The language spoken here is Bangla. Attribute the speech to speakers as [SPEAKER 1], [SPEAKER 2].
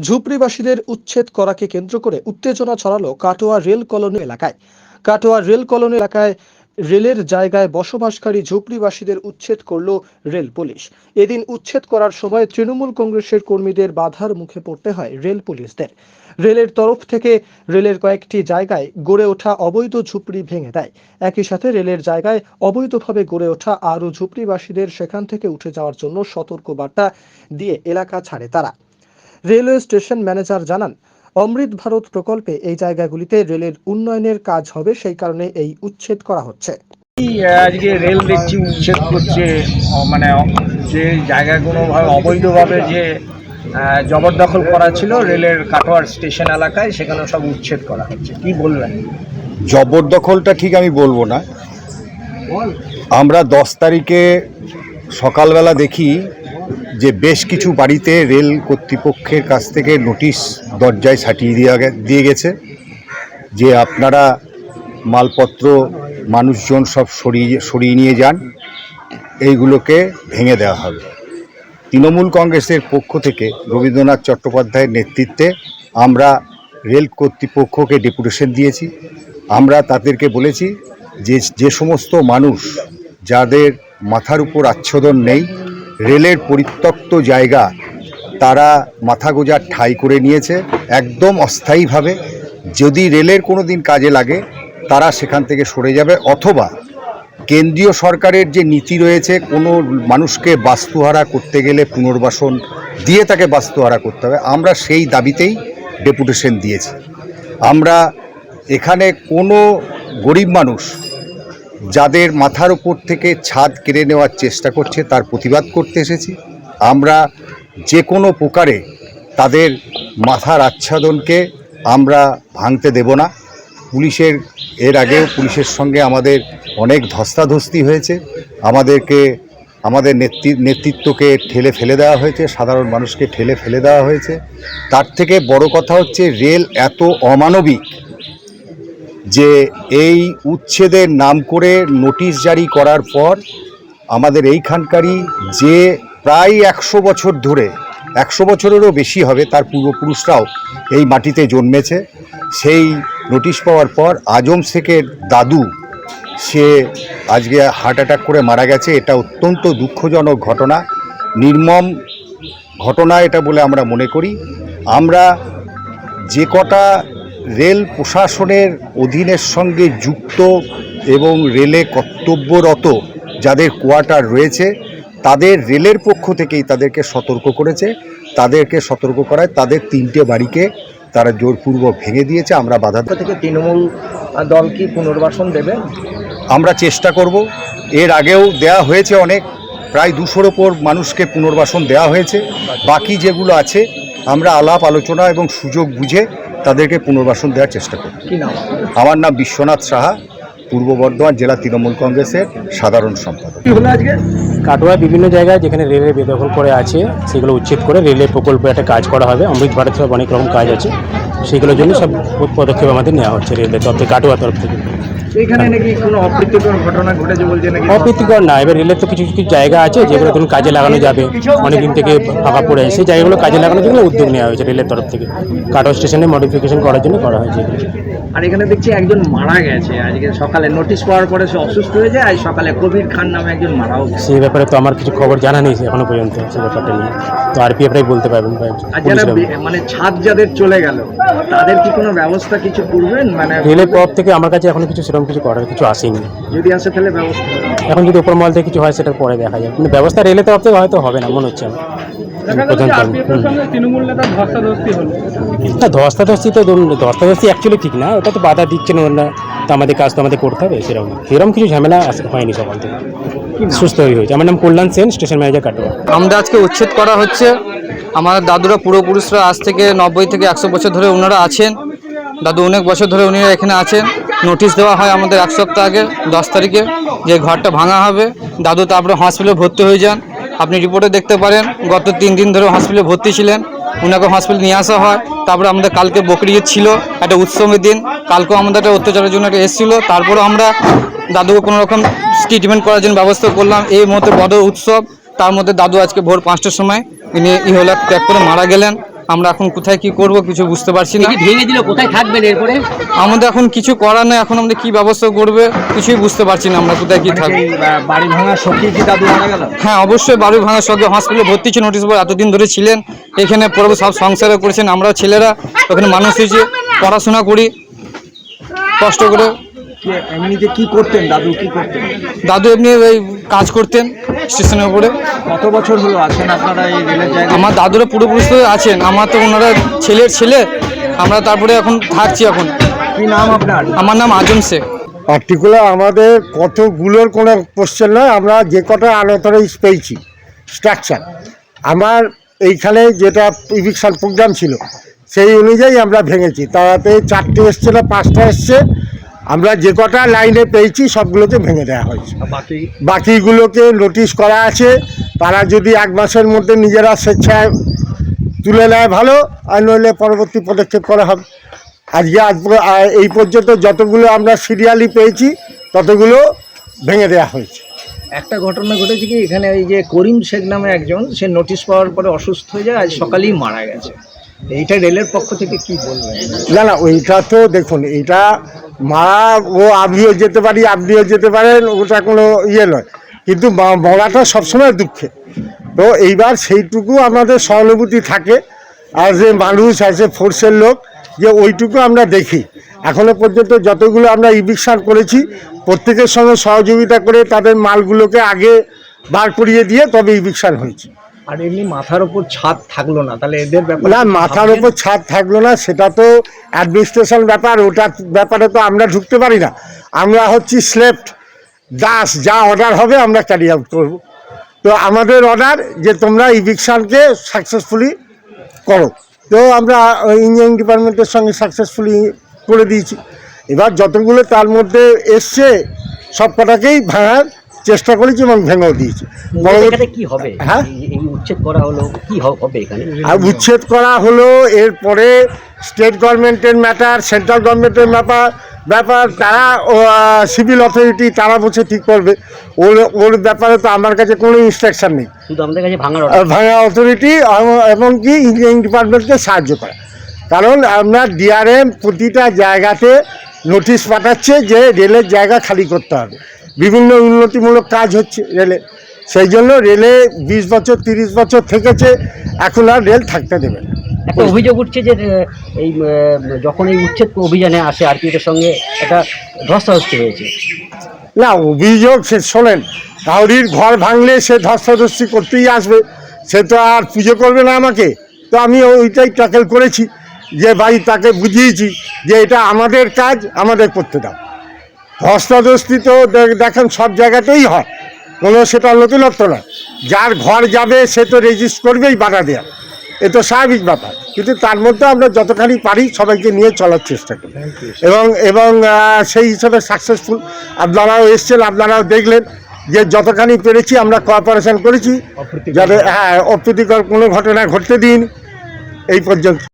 [SPEAKER 1] ঝুপড়িবাসীদের উচ্ছেদ করাকে কেন্দ্র করে উত্তেজনা ছড়ালো কাটোয়া রেল কলোনি এলাকায়। কাটোয়া রেল কলোনি এলাকায় রেলের জায়গায় বসবাসকারী ঝুপড়িবাসীদের উচ্ছেদ করল রেল পুলিশ। এদিন উচ্ছেদ করার সময় তৃণমূল কংগ্রেসের কর্মীদের বাধার মুখে পড়তে হয় রেল পুলিশদের। রেলের তরফ থেকে রেলের কয়েকটি জায়গায় গড়ে ওঠা অবৈধ ঝুপড়ি ভেঙে দেয়। একই সাথে রেলের জায়গায় অবৈধভাবে গড়ে ওঠা আরও ঝুপড়িবাসীদের সেখান থেকে উঠে যাওয়ার জন্য সতর্কবার্তা দিয়ে এলাকা ছাড়ে তারা। রেলওয়ে স্টেশন ম্যানেজার জানান, অমৃত ভারত প্রকল্পে এই জায়গাগুলিতে রেলের উন্নয়নের কাজ হবে, সেই কারণে এই উচ্ছেদ করা হচ্ছে।
[SPEAKER 2] আজকে রেল দেখছি উচ্ছেদ করছে, মানে যে জায়গাগুলো অবৈধভাবে যে জবরদখল করা ছিল রেলের কাটোয়ার স্টেশন এলাকায়, সেখানে সব উচ্ছেদ করা হচ্ছে। কি বলবেন?
[SPEAKER 3] জবরদখলটা ঠিক আমি বলবো না। আমরা 10 তারিখে সকালবেলা দেখি যে বেশ কিছু বাড়িতে রেল কর্তৃপক্ষের কাছ থেকে নোটিশ দরজায় সাটিয়ে দিয়ে গেছে যে আপনারা মালপত্র মানুষজন সব সরিয়ে নিয়ে যান, এইগুলোকে ভেঙে দেওয়া হবে। তৃণমূল কংগ্রেসের পক্ষ থেকে রবীন্দ্রনাথ চট্টোপাধ্যায়ের নেতৃত্বে আমরা রেল কর্তৃপক্ষকে ডেপুটেশন দিয়েছি। আমরা তাদেরকে বলেছি যে সমস্ত মানুষ যাদের মাথার উপর আচ্ছাদন নেই, রেলের পরিত্যক্ত জায়গা তারা মাথা গোজার ঠাঁই করে নিয়েছে একদম অস্থায়ীভাবে। যদি রেলের কোনো দিন কাজে লাগে তারা সেখান থেকে সরে যাবে, অথবা কেন্দ্রীয় সরকারের যে নীতি রয়েছে কোনো মানুষকে বাস্তুহারা করতে গেলে পুনর্বাসন দিয়ে তাকে বাস্তুহারা করতে হবে, আমরা সেই দাবিতেই ডেপুটেশন দিয়েছি। আমরা এখানে কোনো গরিব মানুষ যাদের মাথার উপর থেকে ছাদ কেড়ে নেওয়ার চেষ্টা করছে তার প্রতিবাদ করতে এসেছি। আমরা যে কোনো প্রকারে তাদের মাথার আচ্ছাদনকে আমরা ভাঙতে দেব না। এর আগেও পুলিশের সঙ্গে আমাদের অনেক ধস্তাধস্তি হয়েছে, আমাদের নেতৃত্বকে ঠেলে ফেলে দেওয়া হয়েছে, সাধারণ মানুষকে ঠেলে ফেলে দেওয়া হয়েছে। তার থেকে বড় কথা হচ্ছে রেল এত অমানবিক যে এই উচ্ছেদের নাম করে নোটিশ জারি করার পর আমাদের এইখানকারই যে প্রায় 100 বছর ধরে, 100 বছরেরও বেশি হবে, তার পূর্বপুরুষরাও এই মাটিতে জন্মেছে, সেই নোটিশ পাওয়ার পর আজম শেখের দাদু সে আজকে হার্ট অ্যাটাক করে মারা গেছে। এটা অত্যন্ত দুঃখজনক ঘটনা, নির্মম ঘটনা এটা বলে আমরা মনে করি। আমরা যে কটা রেল প্রশাসনের অধীনের সঙ্গে যুক্ত এবং রেলে কর্তব্যরত যাদের কোয়ার্টার রয়েছে, তাদের রেলের পক্ষ থেকেই তাদেরকে সতর্ক করেছে। তাদেরকে সতর্ক করায় তাদের 3টে বাড়িকে তারা জোরপূর্বক ভেঙে দিয়েছে। আমরা বাধা
[SPEAKER 2] থেকে তৃণমূল দল কি পুনর্বাসন দেবে?
[SPEAKER 3] আমরা চেষ্টা করব। এর আগেও দেয়া হয়েছে অনেক, প্রায় 200-র ওপর মানুষকে পুনর্বাসন দেওয়া হয়েছে। বাকি যেগুলো আছে আমরা আলাপ আলোচনা এবং সুযোগ বুঝে তাদেরকে পুনর্বাসন দেওয়ার চেষ্টা করব।
[SPEAKER 2] কি নাম?
[SPEAKER 3] আমার নাম বিশ্বনাথ সাহা, পূর্ব বর্ধমান জেলা তৃণমূল কংগ্রেসের সাধারণ সম্পাদক।
[SPEAKER 2] কি হলো আজকে?
[SPEAKER 4] কাটোয়া বিভিন্ন জায়গায় যেখানে রেলের বেদখল করে আছে সেগুলো উচ্ছেদ করে রেলের প্রকল্পে একটা কাজ করা হবে। অমৃত ভারত সব অনেক রকম কাজ আছে, সেগুলোর জন্য সব পদক্ষেপ আমাদের নেওয়া হচ্ছে রেলের তরফ থেকে, কাটোয়া তরফ থেকে।
[SPEAKER 2] এখানে নাকি কোনো অপ্রীতিকর ঘটনা ঘটেছে বলছে নাকি?
[SPEAKER 4] অপ্রীতিকর না, এবার রেলের তো কিছু কিছু জায়গা আছে যেগুলো ধরুন কাজে লাগানো যাবে, অনেকদিন থেকে ফাঁকা পড়ে আছে, সেই জায়গাগুলো কাজে লাগানোর জন্য উদ্যোগ নেওয়া হয়েছে রেলের তরফ থেকে। কাটোয়া স্টেশনে মডিফিকেশন করার জন্য করা হয়েছে।
[SPEAKER 2] আর এখানে দেখছি একজন মারা গেছে আজকে সকালে, নোটিশ পাওয়ার পরে সে অসুস্থ হয়ে যায়, আজ সকালে কবির খান নামে একজন মারাও গেছে।
[SPEAKER 4] সেই ব্যাপারে তো আমার কিছু খবর জানা নেই এখনো পর্যন্ত, সেই ব্যাপারটা নিয়ে তো আরপিএফরাই বলতে পারবেন।
[SPEAKER 2] আর যারা মানে ছাদ যাদের চলে গেল তাদের কি কোনো ব্যবস্থা কিছু করবেন? মানে
[SPEAKER 4] রেলের তরফ থেকে আমার কাছে এখনো কিছু সেরকম কিছু করার কিছু আসেনি।
[SPEAKER 2] যদি আসে তাহলে ব্যবস্থা
[SPEAKER 4] এখন যদি উপর মহল থেকে কিছু হয় সেটা পরে দেখা যায়, কিন্তু ব্যবস্থা রেলের তরফ থেকে হয়তো হবে না মনে হচ্ছে আমার।
[SPEAKER 2] তৃণমূল নেতার ধস্তাধস্তি হলো।
[SPEAKER 4] না, ধস্তাধস্তি অ্যাকচুয়ালি ঠিক না, ওটা তো বাধা দিচ্ছেন ওরা, তো আমাদের কাজ তো আমাদের করতে হবে। সেরকম কিছু ঝামেলা হয়নি সকাল থেকে, সুস্থ হয়েছে। আমার নাম কল্যাণ সেন, স্টেশন ম্যানেজার কাটোয়া।
[SPEAKER 5] আমরা আজকে উচ্ছেদ করা হচ্ছে। আমার দাদুরা পূর্বপুরুষরা আজ থেকে 90 থেকে 100 বছর ধরে ওনারা আছেন। দাদু অনেক বছর ধরে উনিরা এখানে আছেন। নোটিশ দেওয়া হয় আমাদের 1 সপ্তাহ আগে 10 তারিখে যে ঘরটা ভাঙা হবে। দাদু তারপরে হসপিটালে ভর্তি হয়ে যান, আপনি রিপোর্টে দেখতে পারেন। গত 3 দিন ধরে হসপিটালে ভর্তি ছিলেন, ওনাকে হসপিটালে নিয়ে আসা হয়। তারপরে আমাদের কালকে বকরি ঈদ ছিল, একটা উৎসবের দিন, কালকেও আমাদের একটা অত্যাচারের জন্য একটা এসেছিলো। তারপরে আমরা দাদুকে কোনো রকম ট্রিটমেন্ট করার জন্য ব্যবস্থা করলাম। এই মুহূর্তে বড় উৎসব, তার মধ্যে দাদু আজকে ভোর 5টার সময় ইহলোক ত্যাগ করে মারা গেলেন। আমরা এখন কোথায় কি করব কিছু বুঝতে পারছি না।
[SPEAKER 6] এই যে ভেঙে দিল, কোথায় থাকবেন এরপরে?
[SPEAKER 5] আমাদের এখন কিছু করার নেই, এখন আমাদের কি ব্যবস্থা করবে কিছুই বুঝতে পারছি না আমরা কোথায় কি থাকবো।
[SPEAKER 2] সেই বাড়ি ভাঙার শোকে কি দাদু মারা গেল?
[SPEAKER 5] হ্যাঁ অবশ্যই বাড়ি ভাঙার সঙ্গে হসপিটালে ভর্তি ছিল, নোটিশ বোর্ড এতদিন ধরে ছিলেন এখানে, পরে সব সংসারে করেছেন, আমরাও ছেলেরা ওখানে মানুষ হয়েছে, পড়াশোনা করি কষ্ট করে।
[SPEAKER 2] এমনিতে কি করতেন দাদু, কি করতেন?
[SPEAKER 5] দাদু এমনি ওই কাজ করতেন স্টেশনের উপরে।
[SPEAKER 2] কত বছর হলো আছেন আপনারা এই রেলের জায়গায়?
[SPEAKER 5] আমার দাদুরা পূর্বপুরুষ তো আছেন, আমার তো ওনারা ছেলের ছেলে, আমরা তারপরে এখন থাকছি। এখন
[SPEAKER 2] কি নাম আপনার?
[SPEAKER 5] আমার নাম আজম শেখ।
[SPEAKER 7] পার্টিকুলার আমাদের কতগুলোর কোনো কোশ্চেন নয়, আমরা যে কটা আনঅথরাইজ পেয়েছি স্ট্রাকচার, আমার এইখানে যেটা ইভিকশন প্রোগ্রাম ছিল সেই অনুযায়ী আমরা ভেঙেছি। তাতে 4টে এসছে না 5টা এসছে, আমরা যে কটা লাইনে পেয়েছি সবগুলোকে ভেঙে দেওয়া হয়েছে।
[SPEAKER 2] বাকি
[SPEAKER 7] বাকিগুলোকে নোটিশ করা আছে, তারা যদি 1 মাসের মধ্যে নিজেরা স্বেচ্ছায় তুলে নেয় ভালো, আর নইলে পরবর্তী পদক্ষেপ করা হবে। আজকে এই পর্যন্ত যতগুলো আমরা সিরিয়ালি পেয়েছি ততগুলো ভেঙে দেওয়া হয়েছে।
[SPEAKER 2] একটা ঘটনা ঘটেছে কি, এখানে এই যে করিম শেখ নামে একজন, সে নোটিশ পাওয়ার পরে অসুস্থ হয়ে যায়, আজ সকালেই মারা গেছে। এইটা রেলের পক্ষ থেকে কি বলবেন?
[SPEAKER 7] না ওইটা তো দেখুন, এইটা মারা ও আমিও যেতে পারি, আপনিও যেতে পারেন, ওটা কোনো ইয়ে নয়, কিন্তু মরাটা সবসময় দুঃখে। তো এইবার সেইটুকু আমাদের সহানুভূতি থাকে, আর যে মানুষ আছে ফোর্সের লোক, যে ওইটুকু আমরা দেখি। এখনো পর্যন্ত যতগুলো আমরা ইভিকশন করেছি প্রত্যেকের সঙ্গে সহযোগিতা করে তাদের মালগুলোকে আগে বার করিয়ে দিয়ে তবে ইভিকশন হয়েছে।
[SPEAKER 2] আর এমনি মাথার উপর ছাদ থাকলো না, তাহলে এদের ব্যাপারে
[SPEAKER 7] না, মাথার উপর ছাদ থাকলো না সেটা তো অ্যাডমিনিস্ট্রেশন ব্যাপার, ওটার ব্যাপারে তো আমরা ঢুকতে পারি না। আমরা হচ্ছি স্লেফট দাস, যা অর্ডার হবে আমরা ক্যারি আউট করবো। তো আমাদের অর্ডার যে তোমরা ইভিকশনকে সাকসেসফুলি করো, তো আমরা ইঞ্জিনিয়ারিং ডিপার্টমেন্টের সঙ্গে সাকসেসফুলি করে দিয়েছি। এবার যতগুলো তার মধ্যে এসছে সব কটাকেই ভাঙার চেষ্টা করেছি এবং ভেঙেও দিয়েছি।
[SPEAKER 6] এখানে কি হবে?
[SPEAKER 7] হ্যাঁ,
[SPEAKER 6] এই উচ্ছেদ করা হলো, কি হবে এখানে?
[SPEAKER 7] আর উচ্ছেদ করা হলো, এরপরে স্টেট গভর্নমেন্টের ম্যাটার, সেন্ট্রাল গভর্নমেন্টের ব্যাপার তারা সিভিল অথরিটি তারা বসে ঠিক করবে। ওর ব্যাপারে তো আমার কাছে কোনো ইনস্ট্রাকশন নেই।
[SPEAKER 6] শুধু আমাদের কাছে
[SPEAKER 7] ভাঙা অথরিটি এমনকি ইঞ্জিনিয়ারিং ডিপার্টমেন্টকে সাহায্য করা, কারণ আমরা ডিআরএম প্রতিটা জায়গাতে নোটিশ পাঠাচ্ছে যে রেলের জায়গা খালি করতে হবে। বিভিন্ন উন্নতিমূলক কাজ হচ্ছে রেলে, সেই জন্য রেলে 20 বছর 30 বছর থেকেছে, এখন আর রেল থাকতে দেবে না।
[SPEAKER 6] একটা অভিযোগ উঠছে যে এই যখন এই উচ্ছেদ অভিযানে আসে আরপিএফের সঙ্গে একটা ধস্তাধস্তি হয়েছে।
[SPEAKER 7] না, অভিযোগ সে শোনেন, কাউরির ঘর ভাঙলে সে ধস্তাধস্তি করতেই আসবে, সে তো আর পুজো করবে না আমাকে। তো আমি ওইটাই ট্যাকেল করেছি, যে ভাই তাকে বুঝিয়েছি যে এটা আমাদের কাজ, আমাদের করতে দাও। ধস্তাধস্তি তো দেখেন সব জায়গাতেই হয়, কোনো সেটা নতুনত্ব নয়। যার ঘর যাবে সে তো রেজিস্ট করবেই বাধা দেওয়া, এ তো স্বাভাবিক ব্যাপার। কিন্তু তার মধ্যে আমরা যতখানি পারি সবাইকে নিয়ে চলার চেষ্টা করি, এবং সেই হিসাবে সাকসেসফুল। আপনারাও এসছেন, আপনারাও দেখলেন যে যতখানি পেরেছি আমরা কোঅপারেশন করেছি, যাতে অপ্রীতিকর কোনো ঘটনা ঘটতে দিন এই পর্যন্ত।